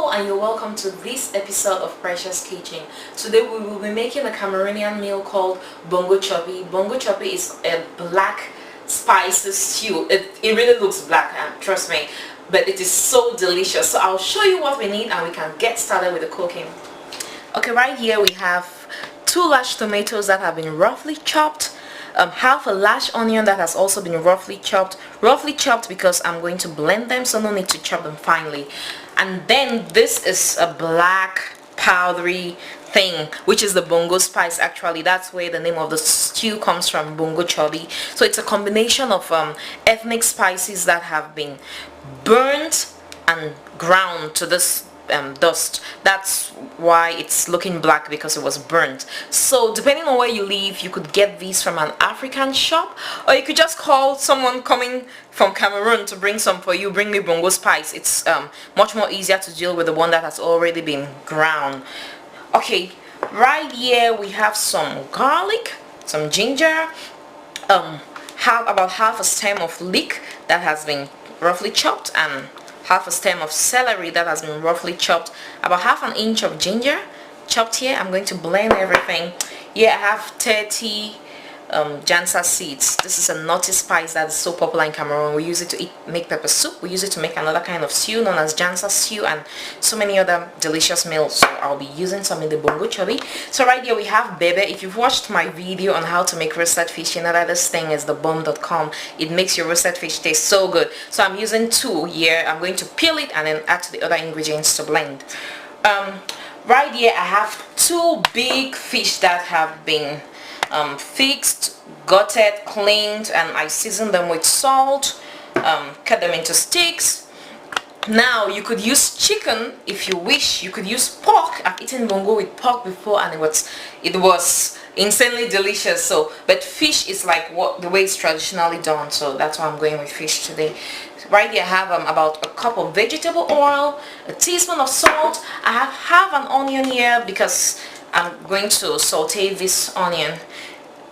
Hello and you're welcome to this episode of Precious Kitchen. Today we will be making a Cameroonian meal called Mbongo Tchobi. Mbongo Tchobi is a black spicy stew. It really looks black, trust me, but it is so delicious. So I'll show you what we need and we can get started with the cooking. Okay, right here we have 2 large tomatoes that have been roughly chopped. Half a large onion that has also been roughly chopped because I'm going to blend them, so no need to chop them finely. And then this is a black powdery thing, which is the Mbongo spice. Actually, that's where the name of the stew comes from, Mbongo Tchobi. So it's a combination of ethnic spices that have been burnt and ground to this dust. That's why it's looking black, because it was burnt. So depending on where you live, you could get these from an African shop, or you could just call someone coming from Cameroon to bring some for you. Bring me Mbongo spice. It's much more easier to deal with the one that has already been ground. Okay, right here we have some garlic, some ginger, about half a stem of leek that has been roughly chopped, and half a stem of celery that has been roughly chopped, about half an inch of ginger chopped here. I'm going to blend everything. Here I have 30 njangsa seeds. This is a nutty spice that is so popular in Cameroon. We use it to make pepper soup. We use it to make another kind of stew known as njangsa stew, and so many other delicious meals. So I'll be using some in the Mbongo Tchobi. So right here we have Pebe. If you've watched my video on how to make roasted fish, you know that this thing is the bomb.com. It makes your roasted fish taste so good. So I'm using 2 here. I'm going to peel it and then add to the other ingredients to blend. Right here I have 2 big fish that have been fixed, gutted, cleaned, and I seasoned them with salt, cut them into sticks. Now you could use chicken if you wish. You could use pork. I've eaten Mbongo with pork before and it was insanely delicious. So but fish is like the way it's traditionally done, so that's why I'm going with fish today. Right here I have about a cup of vegetable oil, a teaspoon of salt. I have half an onion here because I'm going to saute this onion,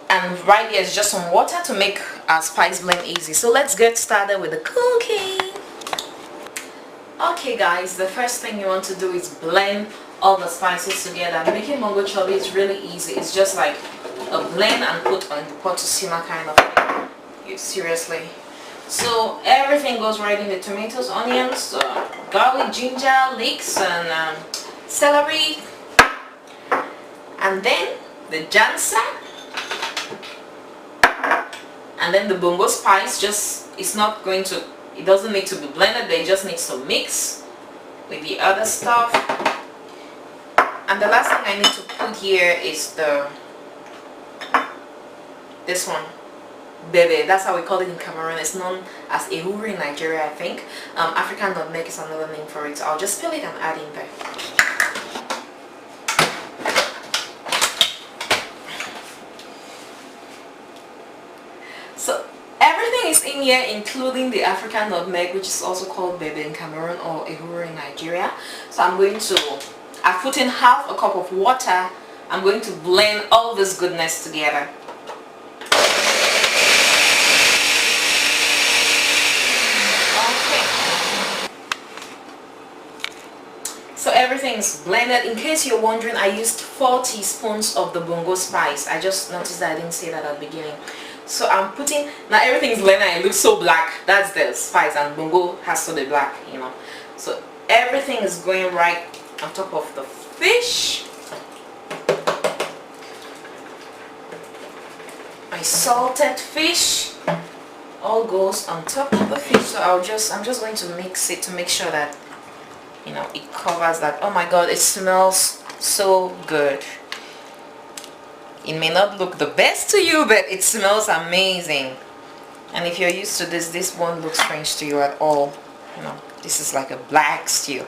and right here is just some water to make our spice blend easy. So let's get started with the cooking. Okay guys, the first thing you want to do is blend all the spices together. Making Mbongo Tchobi is really easy. It's just like a blend and put on the pot to simmer kind of thing. Seriously. So everything goes right in: the tomatoes, onions, garlic, ginger, leeks, and celery. And then the njangsa, and then the Mbongo spice. It doesn't need to be blended, but it just needs to mix with the other stuff. And the last thing I need to put here is this one, Pebe. That's how we call it in Cameroon. It's known as Ehuru in Nigeria, I think. African nutmeg is another name for it. So I'll just peel it and add in there. So everything is in here, including the African nutmeg, which is also called Pebe in Cameroon or Ehuru in Nigeria. So I've put in half a cup of water. I'm going to blend all this goodness together. Okay. So everything is blended. In case you're wondering, I used 4 teaspoons of the Mbongo spice. I just noticed that I didn't say that at the beginning. So I'm putting, now everything is blended and it looks so black. That's the spice, and Mbongo has to be black, you know. So everything is going right on top of the fish. My salted fish all goes on top of the fish. So I'm just going to mix it to make sure that, you know, it covers that. Oh my god, it smells so good. It may not look the best to you, but it smells amazing. And if you're used to this won't look strange to you at all. You know, this is like a black stew.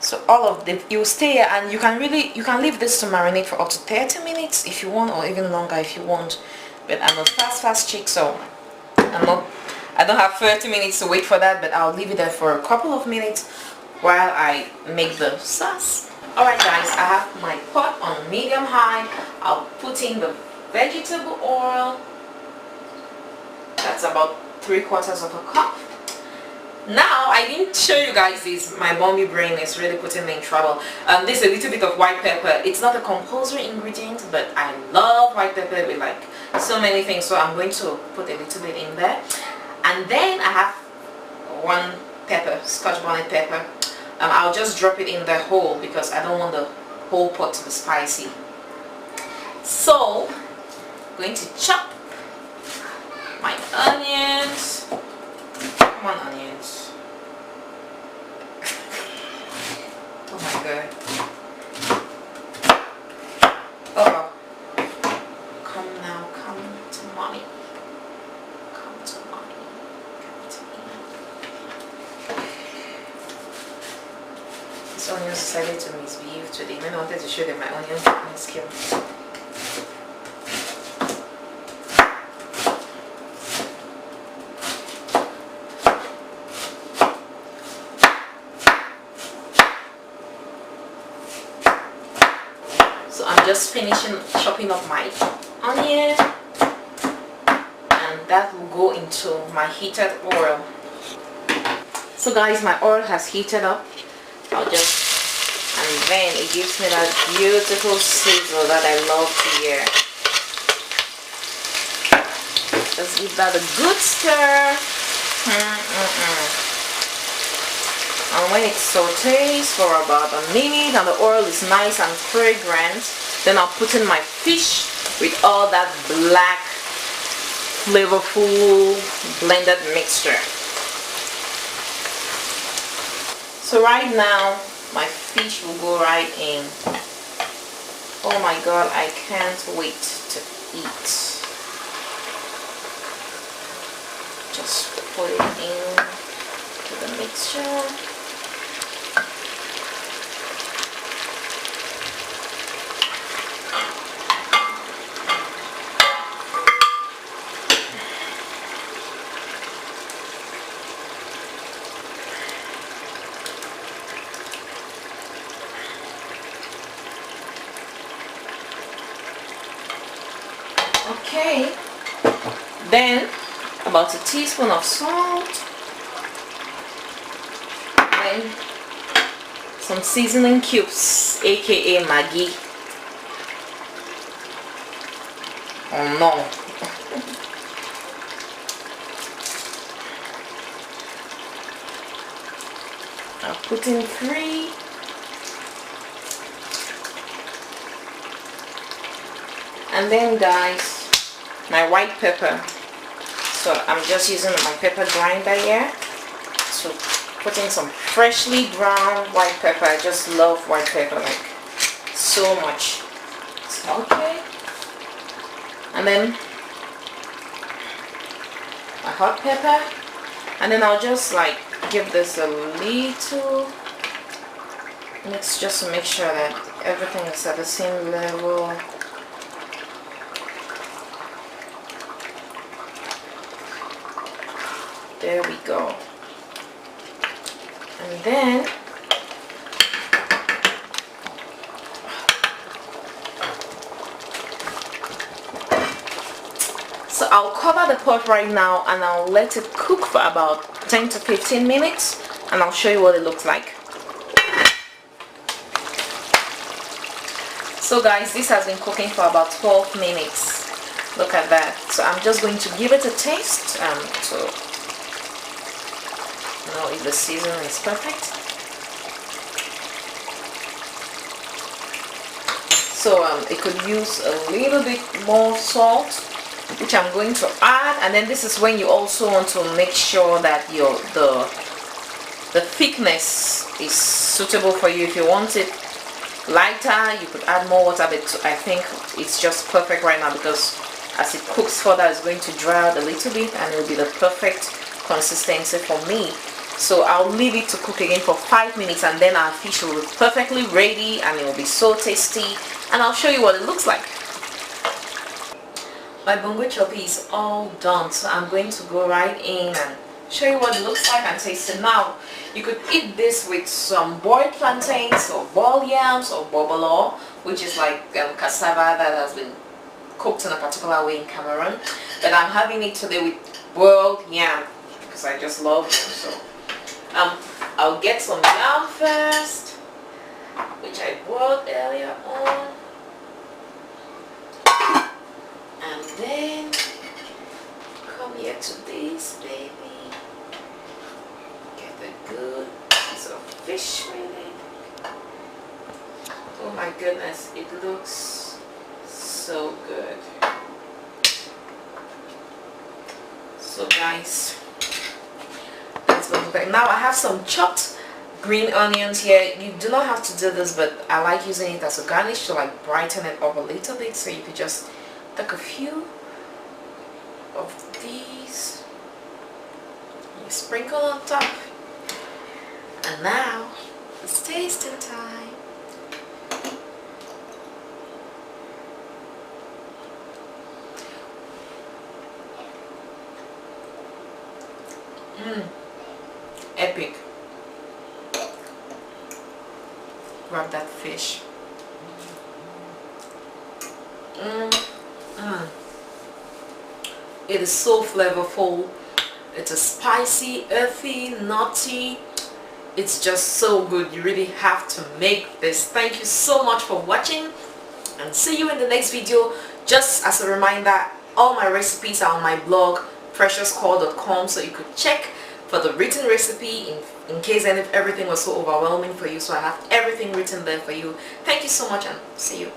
So all of them, you stay here, and you can leave this to marinate for up to 30 minutes if you want, or even longer if you want. But I'm a fast chick, so I don't have 30 minutes to wait for that, but I'll leave it there for a couple of minutes while I make the sauce. Alright guys, I have my pot on medium high. I'll put in the vegetable oil. That's about 3/4 of a cup. Now, I didn't show you guys this. My Bombi brain is really putting me in trouble. This is a little bit of white pepper. It's not a compulsory ingredient, but I love white pepper with like so many things. So I'm going to put a little bit in there. And then I have one pepper, Scotch bonnet pepper. I'll just drop it in the whole because I don't want the whole pot to be spicy. So, I'm going to chop my onions. Come on, onions. Oh my god. Uh-oh. Come now, come to mommy. Come to mommy. Come to me. This onion decided to misbehave today. Maybe I wanted to show them my onion cooking skill. Just finishing chopping up my onion, and that will go into my heated oil. So guys, my oil has heated up. And then it gives me that beautiful sizzle that I love to hear. Just give that a good stir. And when it sautés for about a minute and the oil is nice and fragrant, then I'll put in my fish with all that black, flavorful, blended mixture. So right now, my fish will go right in. Oh my god, I can't wait to eat. Just put it in to the mixture. Okay, then about a teaspoon of salt, then some seasoning cubes, aka Maggi. Oh no. I'll put in 3. And then guys, my white pepper. So I'm just using my pepper grinder here to put in some freshly ground white pepper. I just love white pepper like so much. Okay. And then my hot pepper. And then I'll just like give this a little mix just to make sure that everything is at the same level. There we go. And then so I'll cover the pot right now and I'll let it cook for about 10 to 15 minutes and I'll show you what it looks like. So guys, this has been cooking for about 12 minutes. Look at that. So I'm just going to give it a taste to know if the seasoning is perfect. So it could use a little bit more salt, which I'm going to add. And then this is when you also want to make sure that the thickness is suitable for you. If you want it lighter, you could add more water, but I think it's just perfect right now because as it cooks further, it's going to dry out a little bit and it will be the perfect consistency for me. So I'll leave it to cook again for 5 minutes and then our fish will be perfectly ready and it will be so tasty, and I'll show you what it looks like. My Mbongo Tchobi is all done, so I'm going to go right in and show you what it looks like and taste it. Now, you could eat this with some boiled plantains or boiled yams or bobolo, which is like cassava that has been cooked in a particular way in Cameroon. But I'm having it today with boiled yam because I just love them. So I'll get some yam first, which I bought earlier on, and then come here to this baby, get a good piece of fish with it. Oh my goodness, it looks so good. So guys, let's go back. Now I have some chopped green onions here. You do not have to do this, but I like using it as a garnish to like brighten it up a little bit. So you could just take a few of these, you sprinkle on top, and now it's tasting time. Epic. Grab that fish. It is so flavorful. It's a spicy, earthy, nutty. It's just so good. You really have to make this. Thank you so much for watching, and see you in the next video. Just as a reminder, all my recipes are on my blog preciouscore.com, so you could check for the written recipe in case everything was so overwhelming for you. So I have everything written there for you. Thank you so much, and see you.